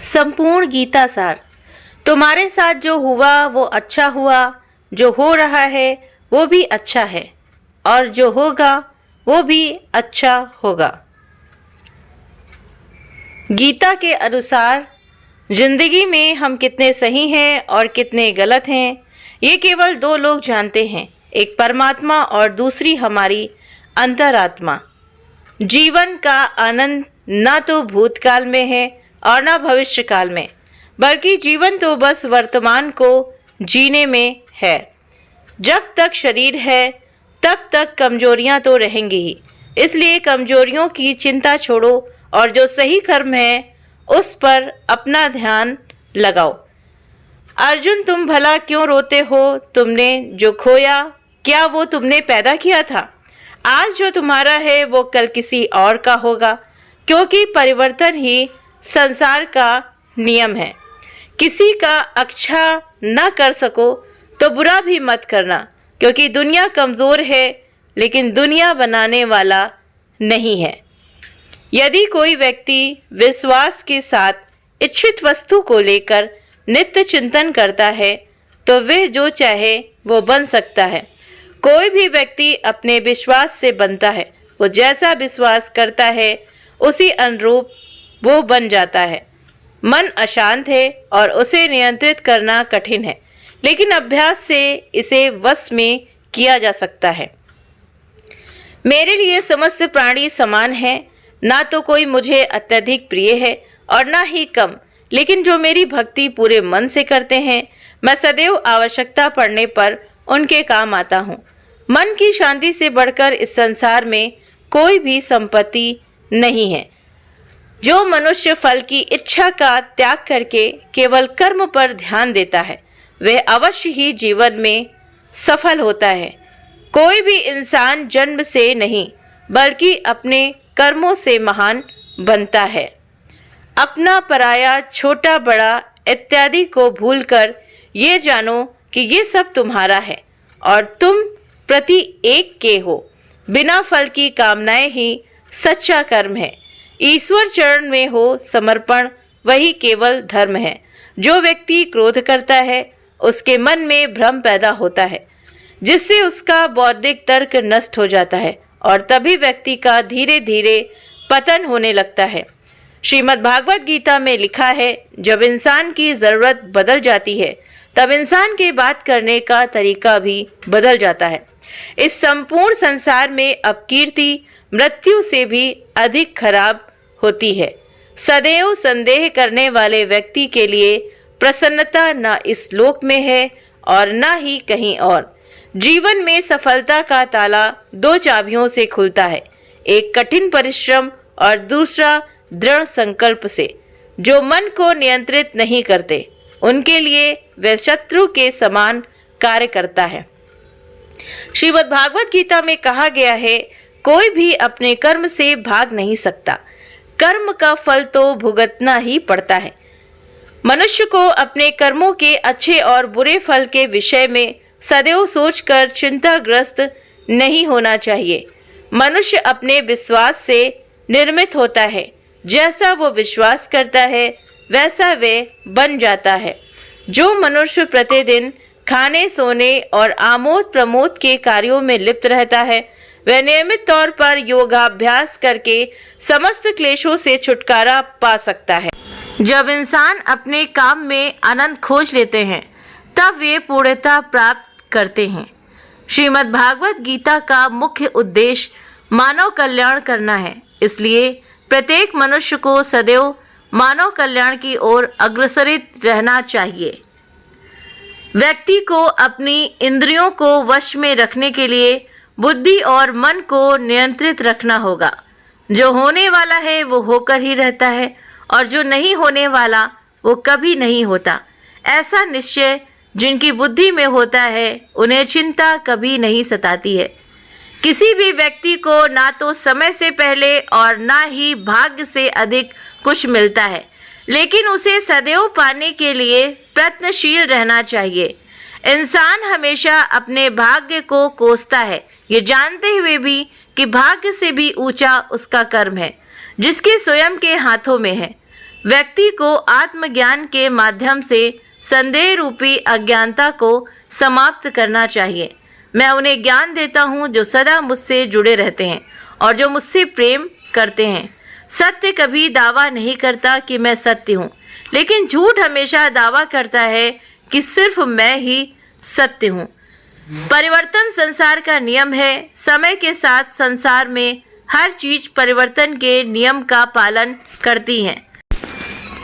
संपूर्ण गीता सार। तुम्हारे साथ जो हुआ वो अच्छा हुआ, जो हो रहा है वो भी अच्छा है, और जो होगा वो भी अच्छा होगा। गीता के अनुसार जिंदगी में हम कितने सही हैं और कितने गलत हैं, ये केवल दो लोग जानते हैं, एक परमात्मा और दूसरी हमारी अंतरात्मा। जीवन का आनंद ना तो भूतकाल में है और ना भविष्य काल में, बल्कि जीवन तो बस वर्तमान को जीने में है। जब तक शरीर है तब तक कमजोरियां तो रहेंगी ही, इसलिए कमजोरियों की चिंता छोड़ो और जो सही कर्म है उस पर अपना ध्यान लगाओ। अर्जुन, तुम भला क्यों रोते हो? तुमने जो खोया क्या वो तुमने पैदा किया था? आज जो तुम्हारा है वो कल किसी और का होगा, क्योंकि परिवर्तन ही संसार का नियम है। किसी का अच्छा न कर सको तो बुरा भी मत करना, क्योंकि दुनिया कमज़ोर है लेकिन दुनिया बनाने वाला नहीं है। यदि कोई व्यक्ति विश्वास के साथ इच्छित वस्तु को लेकर नित्य चिंतन करता है तो वह जो चाहे वो बन सकता है। कोई भी व्यक्ति अपने विश्वास से बनता है, वो जैसा विश्वास करता है उसी अनुरूप वो बन जाता है। मन अशांत है और उसे नियंत्रित करना कठिन है, लेकिन अभ्यास से इसे वश में किया जा सकता है। मेरे लिए समस्त प्राणी समान है, ना तो कोई मुझे अत्यधिक प्रिय है और ना ही कम, लेकिन जो मेरी भक्ति पूरे मन से करते हैं मैं सदैव आवश्यकता पड़ने पर उनके काम आता हूँ। मन की शांति से बढ़कर इस संसार में कोई भी संपत्ति नहीं है। जो मनुष्य फल की इच्छा का त्याग करके केवल कर्म पर ध्यान देता है वह अवश्य ही जीवन में सफल होता है। कोई भी इंसान जन्म से नहीं बल्कि अपने कर्मों से महान बनता है। अपना पराया, छोटा बड़ा इत्यादि को भूलकर ये जानो कि ये सब तुम्हारा है और तुम प्रति एक के हो। बिना फल की कामनाएं ही सच्चा कर्म है। ईश्वर चरण में हो समर्पण, वही केवल धर्म है। जो व्यक्ति क्रोध करता है उसके मन में भ्रम पैदा होता है, जिससे उसका बौद्धिक तर्क नष्ट हो जाता है और तभी व्यक्ति का धीरे धीरे पतन होने लगता है। श्रीमद् भागवत गीता में लिखा है, जब इंसान की ज़रूरत बदल जाती है तब इंसान के बात करने का तरीका भी बदल जाता है। इस संपूर्ण संसार में अपकीर्ति मृत्यु से भी अधिक खराब होती है। सदैव संदेह करने वाले व्यक्ति के लिए प्रसन्नता न इस लोक में है और न ही कहीं और। जीवन में सफलता का ताला दो चाबियों से खुलता है, एक कठिन परिश्रम और दूसरा दृढ़ संकल्प से। जो मन को नियंत्रित नहीं करते उनके लिए वह शत्रु के समान कार्य करता है। श्रीमद् भागवत गीता में कहा गया है, कोई भी अपने कर्म से भाग नहीं सकता, कर्म का फल तो भुगतना ही पड़ता है। मनुष्य को अपने कर्मों के अच्छे और बुरे फल के विषय में सदैव सोचकर चिंताग्रस्त नहीं होना चाहिए। मनुष्य अपने विश्वास से निर्मित होता है, जैसा वो विश्वास करता है वैसा वे बन जाता है। जो मनुष्य प्रतिदिन खाने, सोने और आमोद प्रमोद के कार्यों में लिप्त रहता है वह नियमित तौर पर योगाभ्यास करके समस्त क्लेशों से छुटकारा पा सकता है। जब इंसान अपने काम में आनंद खोज लेते हैं तब वे पूर्णता प्राप्त करते हैं। श्रीमद् भागवत गीता का मुख्य उद्देश्य मानव कल्याण करना है, इसलिए प्रत्येक मनुष्य को सदैव मानव कल्याण की ओर अग्रसरित रहना चाहिए। व्यक्ति को अपनी इंद्रियों को वश में रखने के लिए बुद्धि और मन को नियंत्रित रखना होगा। जो होने वाला है वो होकर ही रहता है और जो नहीं होने वाला वो कभी नहीं होता। ऐसा निश्चय जिनकी बुद्धि में होता है उन्हें चिंता कभी नहीं सताती है। किसी भी व्यक्ति को ना तो समय से पहले और ना ही भाग्य से अधिक कुछ मिलता है, लेकिन उसे सदैव पाने के लिए प्रयत्नशील रहना चाहिए। इंसान हमेशा अपने भाग्य को कोसता है, ये जानते हुए भी कि भाग्य से भी ऊंचा उसका कर्म है, जिसके स्वयं के हाथों में है। व्यक्ति को आत्मज्ञान के माध्यम से संदेह रूपी अज्ञानता को समाप्त करना चाहिए। मैं उन्हें ज्ञान देता हूँ जो सदा मुझसे जुड़े रहते हैं और जो मुझसे प्रेम करते हैं। सत्य कभी दावा नहीं करता कि मैं सत्य हूँ, लेकिन झूठ हमेशा दावा करता है कि सिर्फ मैं ही सत्य हूँ। परिवर्तन संसार का नियम है। समय के साथ संसार में हर चीज परिवर्तन के नियम का पालन करती है।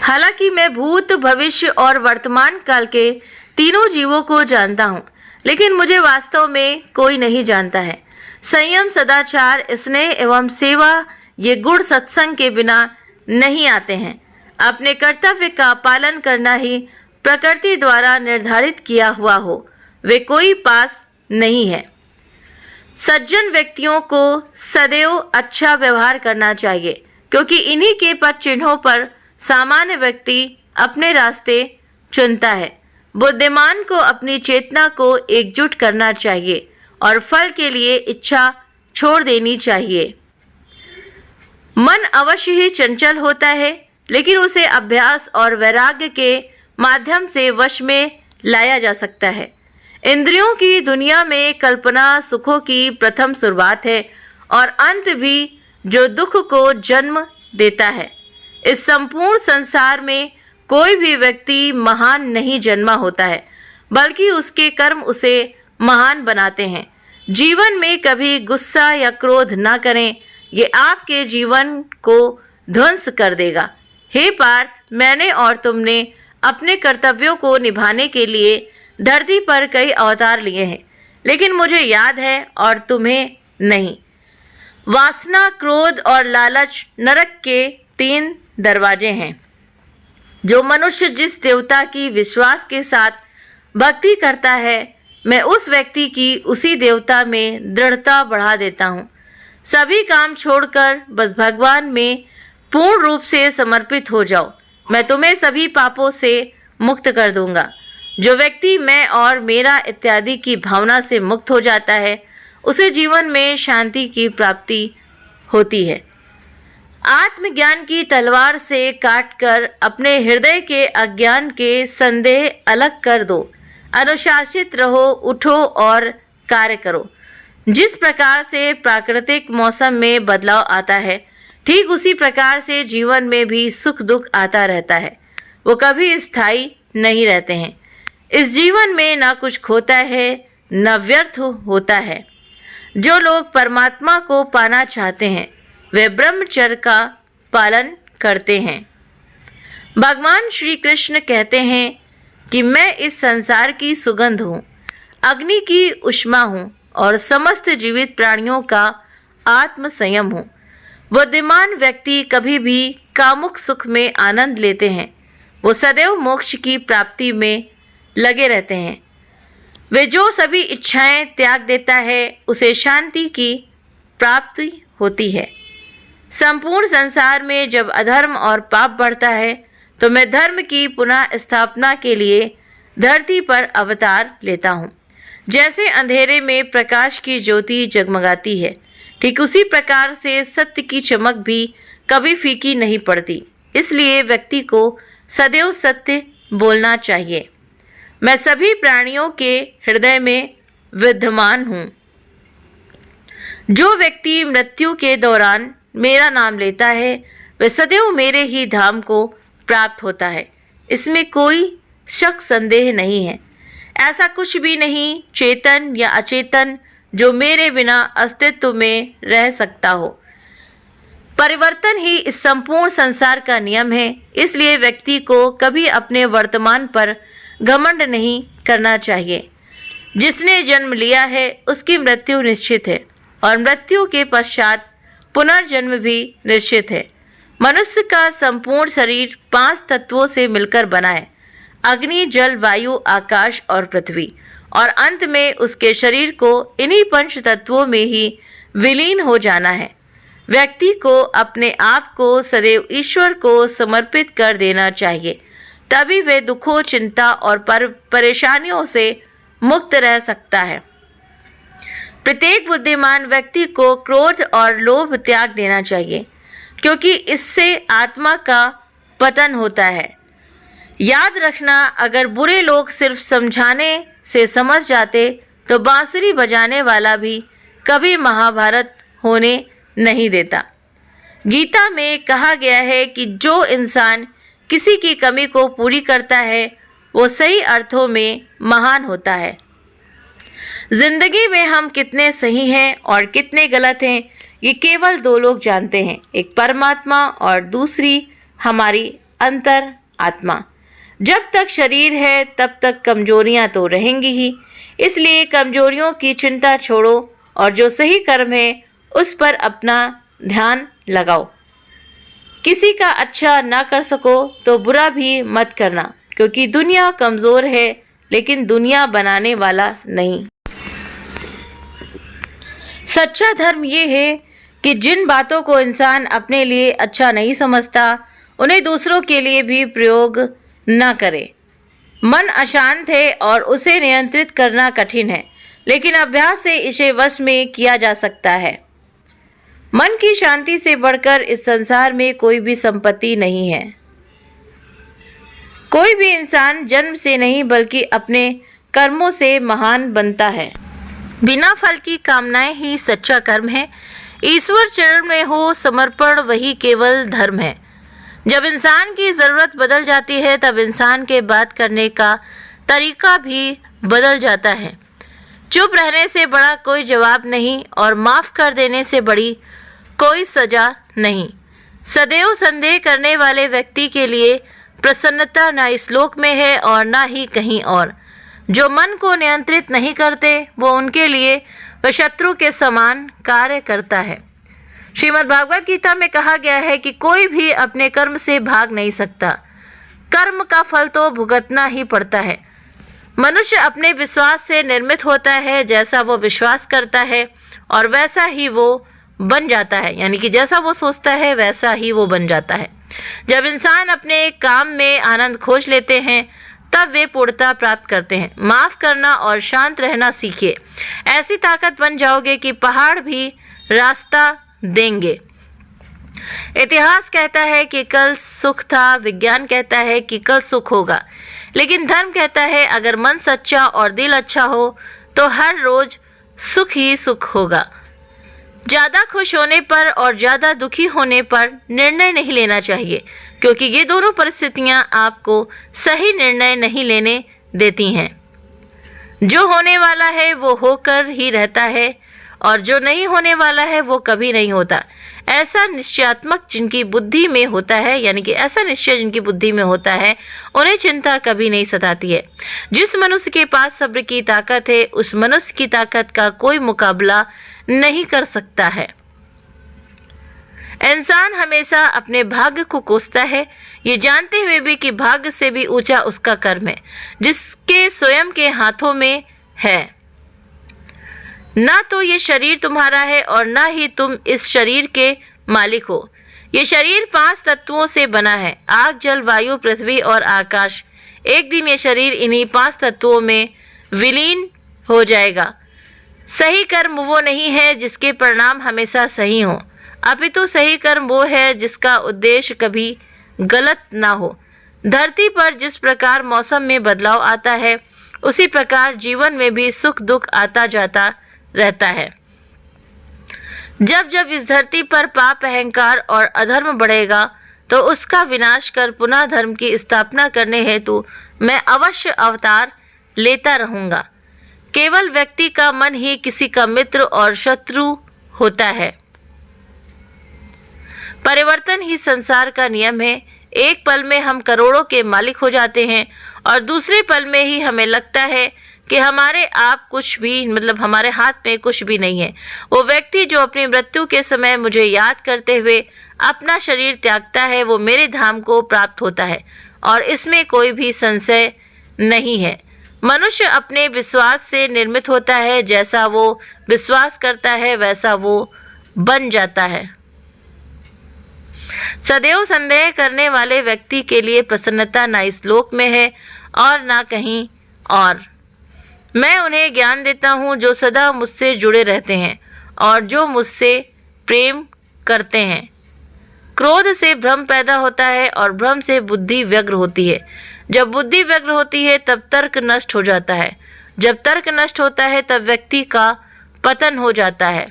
हालांकि मैं भूत, भविष्य और वर्तमान काल के तीनों जीवों को जानता हूँ, लेकिन मुझे वास्तव में कोई नहीं जानता है। संयम, सदाचार, स्नेह एवं सेवा ये गुण सत्संग के बिना नहीं आते हैं। अपने कर्तव्य का पालन करना ही प्रकृति द्वारा निर्धारित किया हुआ हो, वे कोई पास नहीं है। सज्जन व्यक्तियों को सदैव अच्छा व्यवहार करना चाहिए, क्योंकि इन्हीं के पद चिन्हों पर सामान्य व्यक्ति अपने रास्ते चुनता है। बुद्धिमान को अपनी चेतना को एकजुट करना चाहिए और फल के लिए इच्छा छोड़ देनी चाहिए। मन अवश्य ही चंचल होता है, लेकिन उसे अभ्यास और वैराग्य के माध्यम से वश में लाया जा सकता है। इंद्रियों की दुनिया में कल्पना सुखों की प्रथम शुरुआत है और अंत भी जो दुख को जन्म देता है। इस संपूर्ण संसार में कोई भी व्यक्ति महान नहीं जन्मा होता है, बल्कि उसके कर्म उसे महान बनाते हैं। जीवन में कभी गुस्सा या क्रोध न करें, ये आपके जीवन को ध्वंस कर देगा। हे पार्थ, मैंने और तुमने अपने कर्तव्यों को निभाने के लिए धरती पर कई अवतार लिए हैं, लेकिन मुझे याद है और तुम्हें नहीं। वासना, क्रोध और लालच नरक के 3 दरवाजे हैं। जो मनुष्य जिस देवता की विश्वास के साथ भक्ति करता है, मैं उस व्यक्ति की उसी देवता में दृढ़ता बढ़ा देता हूँ। सभी काम छोड़कर बस भगवान में पूर्ण रूप से समर्पित हो जाओ। मैं तुम्हें सभी पापों से मुक्त कर दूंगा। जो व्यक्ति मैं और मेरा इत्यादि की भावना से मुक्त हो जाता है, उसे जीवन में शांति की प्राप्ति होती है। आत्मज्ञान की तलवार से काटकर अपने हृदय के अज्ञान के संदेह अलग कर दो। अनुशासित रहो, उठो और कार्य करो। जिस प्रकार से प्राकृतिक मौसम में बदलाव आता है, ठीक उसी प्रकार से जीवन में भी सुख दुख आता रहता है। वो कभी स्थायी नहीं रहते हैं। इस जीवन में ना कुछ खोता है, न व्यर्थ होता है। जो लोग परमात्मा को पाना चाहते हैं, वे ब्रह्मचर्य का पालन करते हैं। भगवान श्री कृष्ण कहते हैं कि मैं इस संसार की सुगंध हूँ, अग्नि की ऊष्मा हूँ और समस्त जीवित प्राणियों का आत्म संयम हूँ। बुद्धिमान व्यक्ति कभी भी कामुक सुख में आनंद लेते हैं। वो सदैव मोक्ष की प्राप्ति में लगे रहते हैं। वे जो सभी इच्छाएं त्याग देता है, उसे शांति की प्राप्ति होती है। संपूर्ण संसार में जब अधर्म और पाप बढ़ता है, तो मैं धर्म की पुनः स्थापना के लिए धरती पर अवतार लेता हूँ। जैसे अंधेरे में प्रकाश की ज्योति जगमगाती है, ठीक उसी प्रकार से सत्य की चमक भी कभी फीकी नहीं पड़ती। इसलिए व्यक्ति को सदैव सत्य बोलना चाहिए। मैं सभी प्राणियों के हृदय में विद्यमान हूँ। जो व्यक्ति मृत्यु के दौरान मेरा नाम लेता है, वह सदैव मेरे ही धाम को प्राप्त होता है। इसमें कोई शक संदेह नहीं है। ऐसा कुछ भी नहीं, चेतन या अचेतन, जो मेरे बिना अस्तित्व में रह सकता हो। परिवर्तन ही इस संपूर्ण संसार का नियम है। इसलिए व्यक्ति को कभी अपने वर्तमान पर घमंड नहीं करना चाहिए। जिसने जन्म लिया है, उसकी मृत्यु निश्चित है और मृत्यु के पश्चात पुनर्जन्म भी निश्चित है। मनुष्य का संपूर्ण शरीर 5 तत्वों से मिलकर बना है: अग्नि, जल, वायु, आकाश और पृथ्वी। और अंत में उसके शरीर को इन्हीं 5 तत्वों में ही विलीन हो जाना है। व्यक्ति को अपने आप को सदैव ईश्वर को समर्पित कर देना चाहिए, तभी वे दुखों, चिंता और परेशानियों से मुक्त रह सकता है। प्रत्येक बुद्धिमान व्यक्ति को क्रोध और लोभ त्याग देना चाहिए, क्योंकि इससे आत्मा का पतन होता है। याद रखना, अगर बुरे लोग सिर्फ समझाने से समझ जाते तो बांसुरी बजाने वाला भी कभी महाभारत होने नहीं देता। गीता में कहा गया है कि जो इंसान किसी की कमी को पूरी करता है वो सही अर्थों में महान होता है। जिंदगी में हम कितने सही हैं और कितने गलत हैं ये केवल दो लोग जानते हैं, एक परमात्मा और दूसरी हमारी अंतर आत्मा। जब तक शरीर है तब तक कमजोरियां तो रहेंगी ही, इसलिए कमजोरियों की चिंता छोड़ो और जो सही कर्म है उस पर अपना ध्यान लगाओ। किसी का अच्छा ना कर सको तो बुरा भी मत करना, क्योंकि दुनिया कमज़ोर है लेकिन दुनिया बनाने वाला नहीं। सच्चा धर्म ये है कि जिन बातों को इंसान अपने लिए अच्छा नहीं समझता उन्हें दूसरों के लिए भी प्रयोग न करे। मन अशांत है और उसे नियंत्रित करना कठिन है, लेकिन अभ्यास से इसे वश में किया जा सकता है। मन की शांति से बढ़कर इस संसार में कोई भी संपत्ति नहीं है। कोई भी इंसान जन्म से नहीं बल्कि अपने कर्मों से महान बनता है। बिना फल की कामनाएं ही सच्चा कर्म है। ईश्वर चरण में हो समर्पण वही केवल धर्म है। जब इंसान की ज़रूरत बदल जाती है तब इंसान के बात करने का तरीका भी बदल जाता है। चुप रहने से बड़ा कोई जवाब नहीं और माफ़ कर देने से बड़ी कोई सजा नहीं। सदैव संदेह करने वाले व्यक्ति के लिए प्रसन्नता ना इस लोक में है और ना ही कहीं और। जो मन को नियंत्रित नहीं करते वो उनके लिए वह शत्रु के समान कार्य करता है। श्रीमद् भागवत गीता में कहा गया है कि कोई भी अपने कर्म से भाग नहीं सकता, कर्म का फल तो भुगतना ही पड़ता है। मनुष्य अपने विश्वास से निर्मित होता है, जैसा वो विश्वास करता है और वैसा ही वो बन जाता है, यानी कि जैसा वो सोचता है वैसा ही वो बन जाता है। जब इंसान अपने काम में आनंद खोज लेते हैं तब वे पूर्णता प्राप्त करते हैं। माफ़ करना और शांत रहना सीखिए, ऐसी ताकत बन जाओगे कि पहाड़ भी रास्ता देंगे। इतिहास कहता है कि कल सुख था, विज्ञान कहता है कि कल सुख होगा, लेकिन धर्म कहता है अगर मन सच्चा और दिल अच्छा हो तो हर रोज सुख ही सुख होगा। ज़्यादा खुश होने पर और ज़्यादा दुखी होने पर निर्णय नहीं लेना चाहिए, क्योंकि ये दोनों परिस्थितियां आपको सही निर्णय नहीं लेने देती हैं। जो होने वाला है वो होकर ही रहता है और जो नहीं होने वाला है वो कभी नहीं होता। ऐसा निश्चयात्मक जिनकी बुद्धि में होता है, यानी कि ऐसा निश्चय जिनकी बुद्धि में होता है, उन्हें चिंता कभी नहीं सताती है। जिस मनुष्य के पास सब्र की ताकत है उस मनुष्य की ताकत का कोई मुकाबला नहीं कर सकता है। इंसान हमेशा अपने भाग्य को कोसता है, ये जानते हुए भी कि भाग्य से भी ऊंचा उसका कर्म है जिसके स्वयं के हाथों में है। ना तो ये शरीर तुम्हारा है और ना ही तुम इस शरीर के मालिक हो। ये शरीर 5 तत्वों से बना है, आग, जल, वायु, पृथ्वी और आकाश। एक दिन ये शरीर इन्हीं 5 तत्वों में विलीन हो जाएगा। सही कर्म वो नहीं है जिसके परिणाम हमेशा सही हो, अपितु सही कर्म वो है जिसका उद्देश्य कभी गलत ना हो। धरती पर जिस प्रकार मौसम में बदलाव आता है उसी प्रकार जीवन में भी सुख दुख आता जाता रहता है। जब जब इस धरती पर पाप, अहंकार और अधर्म बढ़ेगा तो उसका विनाश कर पुनः धर्म की स्थापना करने हेतु मैं अवश्य अवतार लेता रहूँगा। केवल व्यक्ति का मन ही किसी का मित्र और शत्रु होता है। परिवर्तन ही संसार का नियम है। एक पल में हम करोड़ों के मालिक हो जाते हैं और दूसरे पल में ही हमें लगता है कि हमारे आप कुछ भी, मतलब हमारे हाथ में कुछ भी नहीं है। वो व्यक्ति जो अपनी मृत्यु के समय मुझे याद करते हुए अपना शरीर त्यागता है वो मेरे धाम को प्राप्त होता है और इसमें कोई भी संशय नहीं है। मनुष्य अपने विश्वास से निर्मित होता है, जैसा वो विश्वास करता है वैसा वो बन जाता है। सदैव संदेह करने वाले व्यक्ति के लिए प्रसन्नता ना इस लोक में है और ना कहीं और। मैं उन्हें ज्ञान देता हूँ जो सदा मुझसे जुड़े रहते हैं और जो मुझसे प्रेम करते हैं। क्रोध से भ्रम पैदा होता है और भ्रम से बुद्धि व्यग्र होती है। जब बुद्धि व्यग्र होती है तब तर्क नष्ट हो जाता है। जब तर्क नष्ट होता है तब व्यक्ति का पतन हो जाता है।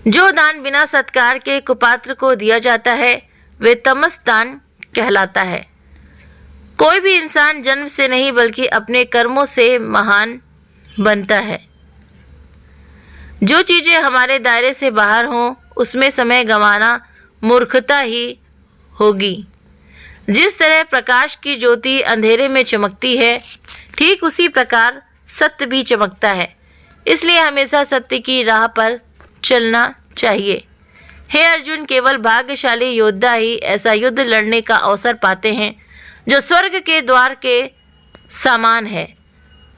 जो दान बिना सत्कार के कुपात्र को दिया जाता है वे तमस दान कहलाता है। कोई भी इंसान जन्म से नहीं बल्कि अपने कर्मों से महान बनता है। जो चीज़ें हमारे दायरे से बाहर हों उसमें समय गंवाना मूर्खता ही होगी। जिस तरह प्रकाश की ज्योति अंधेरे में चमकती है ठीक उसी प्रकार सत्य भी चमकता है। इसलिए हमेशा सत्य की राह पर चलना चाहिए। हे अर्जुन, केवल भाग्यशाली योद्धा ही ऐसा युद्ध लड़ने का अवसर पाते हैं जो स्वर्ग के द्वार के समान है।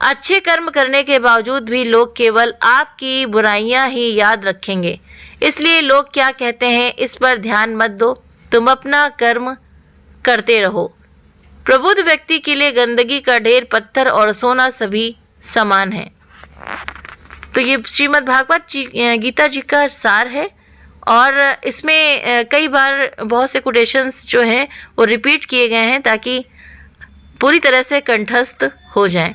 अच्छे कर्म करने के बावजूद भी लोग केवल आपकी बुराइयां ही याद रखेंगे। इसलिए लोग क्या कहते हैं इस पर ध्यान मत दो, तुम अपना कर्म करते रहो। प्रबुद्ध व्यक्ति के लिए गंदगी का ढेर, पत्थर और सोना सभी समान है। तो ये श्रीमद् भागवत गीता जी का सार है और इसमें कई बार बहुत से कोटेशंस जो हैं वो रिपीट किए गए हैं ताकि पूरी तरह से कंठस्थ हो जाएं।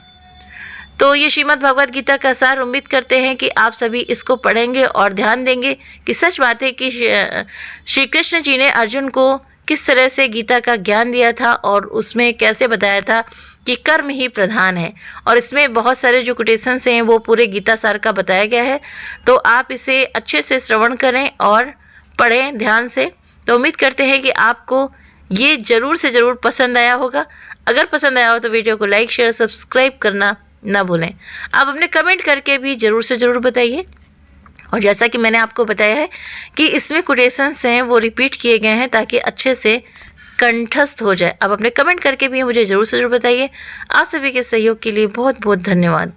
तो ये श्रीमद् भगवद गीता का सार, उम्मीद करते हैं कि आप सभी इसको पढ़ेंगे और ध्यान देंगे कि सच बात है कि श्री कृष्ण जी ने अर्जुन को किस तरह से गीता का ज्ञान दिया था और उसमें कैसे बताया था कि कर्म ही प्रधान है। और इसमें बहुत सारे जो कोटेशंस हैं वो पूरे गीता सार का बताया गया है। तो आप इसे अच्छे से श्रवण करें और पढ़ें ध्यान से। तो उम्मीद करते हैं कि आपको ये ज़रूर से ज़रूर पसंद आया होगा। अगर पसंद आया हो तो वीडियो को लाइक, शेयर, सब्सक्राइब करना ना भूलें। आप अपने कमेंट करके भी ज़रूर से ज़रूर बताइए। और जैसा कि मैंने आपको बताया है कि इसमें कोटेशंस हैं वो रिपीट किए गए हैं ताकि अच्छे से कंठस्थ हो जाए। आप अपने कमेंट करके भी मुझे ज़रूर से ज़रूर बताइए। आप सभी के सहयोग के लिए बहुत बहुत धन्यवाद।